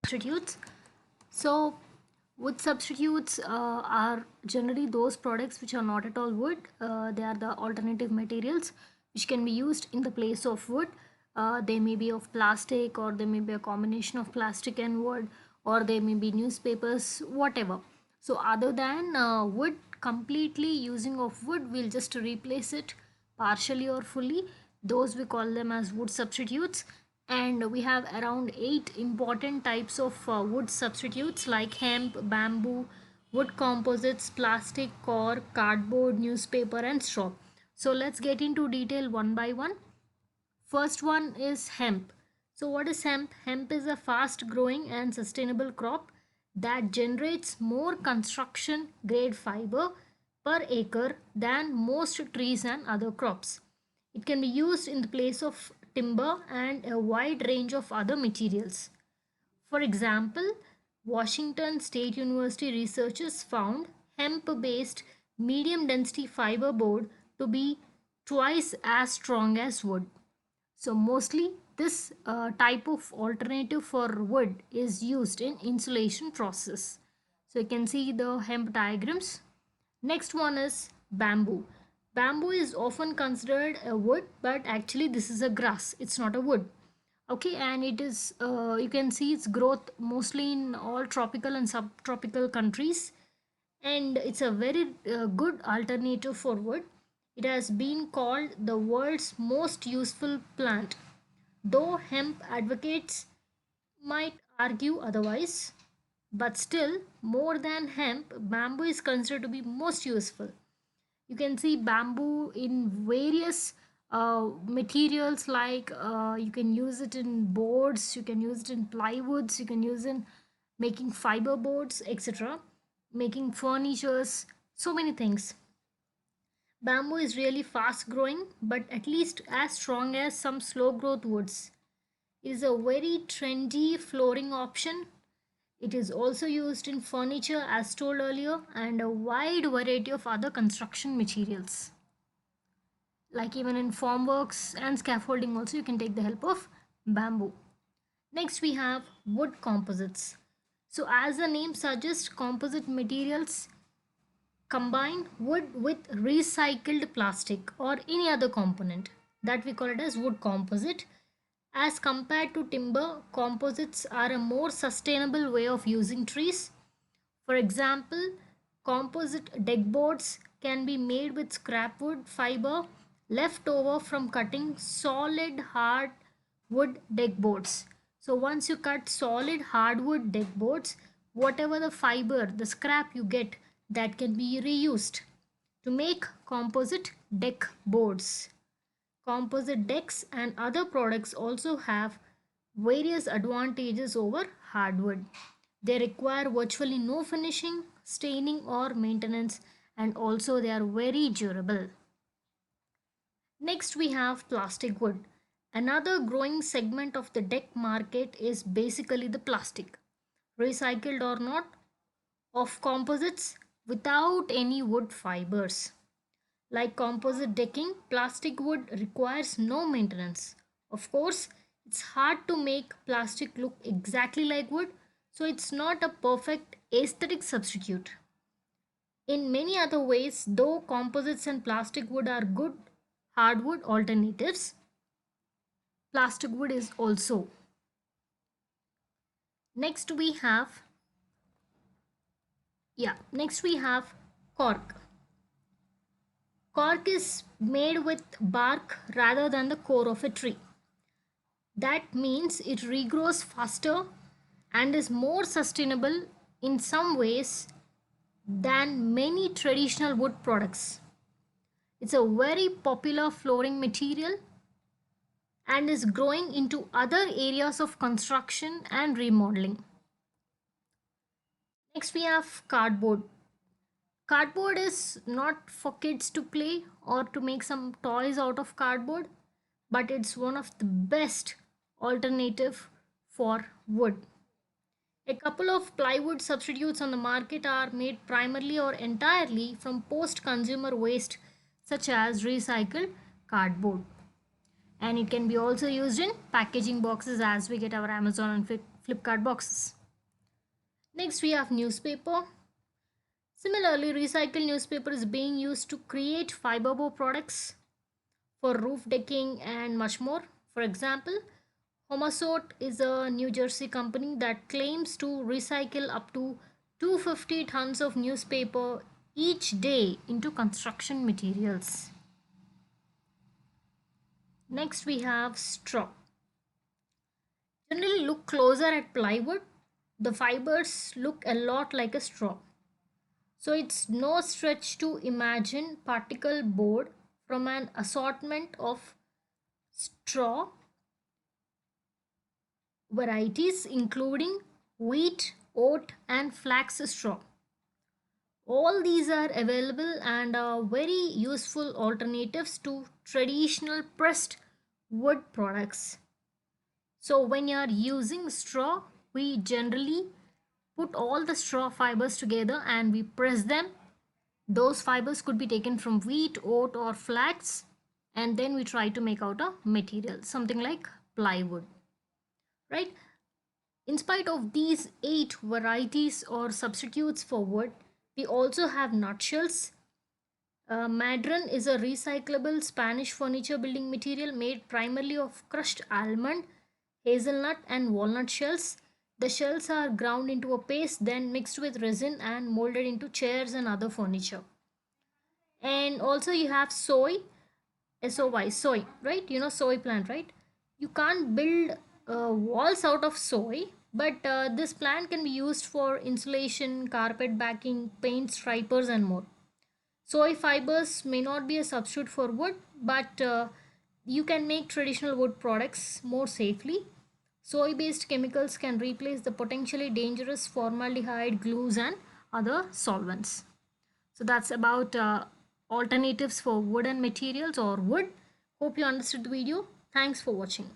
substitutes. So wood substitutes are generally those products which are not at all wood. They are the alternative materials which can be used in the place of wood. They may be of plastic, or they may be a combination of plastic and wood, or they may be newspapers, whatever. So other than wood, completely using of wood, we'll just replace it partially or fully. Those we call them as wood substitutes. And we have around 8 important types of wood substitutes like hemp, bamboo, wood composites, plastic, cork, cardboard, newspaper and straw. So let's get into detail one by one. First one is hemp. So what is hemp? Hemp is a fast growing and sustainable crop that generates more construction grade fiber per acre than most trees and other crops. It can be used in the place of timber and a wide range of other materials. For example, Washington State University researchers found hemp-based medium density fiber board to be twice as strong as wood. So mostly this type of alternative for wood is used in insulation process. So you can see the hemp diagrams. Next one is bamboo. Bamboo is often considered a wood, but actually this is a grass. It's not a wood. Okay, and it is you can see its growth mostly in all tropical and subtropical countries, and it's a very good alternative for wood. It has been called the world's most useful plant, though hemp advocates might argue otherwise. But still, more than hemp, bamboo is considered to be most useful. You can see bamboo in various materials, like you can use it in boards, you can use it in plywoods, you can use it in making fiber boards, etc., making furnitures, so many things. Bamboo is really fast growing, but at least as strong as some slow growth woods. It is a very trendy flooring option. It is also used in furniture as told earlier, and a wide variety of other construction materials. Like even in formworks and scaffolding also you can take the help of bamboo. Next we have wood composites. So as the name suggests, composite materials combine wood with recycled plastic or any other component, that we call it as wood composite. As compared to timber, composites are a more sustainable way of using trees. For example, composite deck boards can be made with scrap wood fiber left over from cutting solid hardwood deck boards. So once you cut solid hardwood deck boards, whatever the fiber, the scrap you get, that can be reused to make composite deck boards. Composite decks and other products also have various advantages over hardwood. They require virtually no finishing, staining or maintenance, and also they are very durable. Next we have plastic wood. Another growing segment of the deck market is basically the plastic, recycled or not, of composites without any wood fibers. Like composite decking, plastic wood requires no maintenance. Of course, it's hard to make plastic look exactly like wood, so it's not a perfect aesthetic substitute. In many other ways, though composites and plastic wood are good hardwood alternatives, plastic wood is also. Next we have cork. Cork is made with bark rather than the core of a tree. That means it regrows faster and is more sustainable in some ways than many traditional wood products. It's a very popular flooring material and is growing into other areas of construction and remodeling. Next we have cardboard. Cardboard is not for kids to play or to make some toys out of cardboard, but it's one of the best alternative for wood. A couple of plywood substitutes on the market are made primarily or entirely from post-consumer waste such as recycled cardboard. And it can be also used in packaging boxes, as we get our Amazon and Flipkart boxes. Next, we have newspaper. Similarly, recycled newspaper is being used to create fiberboard products for roof decking and much more. For example, Homasort is a New Jersey company that claims to recycle up to 250 tons of newspaper each day into construction materials. Next, we have straw. Generally, look closer at plywood. The fibers look a lot like a straw. So it's no stretch to imagine particle board from an assortment of straw varieties including wheat, oat and flax straw. All these are available and are very useful alternatives to traditional pressed wood products. So when you are using straw, we generally put all the straw fibers together and we press them. Those fibers could be taken from wheat, oat or flax, and then we try to make out a material, something like plywood, right? In spite of these 8 varieties or substitutes for wood, we also have nutshells. Madron is a recyclable Spanish furniture building material made primarily of crushed almond, hazelnut, and walnut shells. The shells are ground into a paste, then mixed with resin and molded into chairs and other furniture. And also, you have soy, soy, soy, right? You know, soy plant, right? You can't build walls out of soy, but this plant can be used for insulation, carpet backing, paint stripers, and more. Soy fibers may not be a substitute for wood, but you can make traditional wood products more safely. Soy based chemicals can replace the potentially dangerous formaldehyde, glues, and other solvents. So that's about alternatives for wooden materials or wood. Hope you understood the video. Thanks for watching.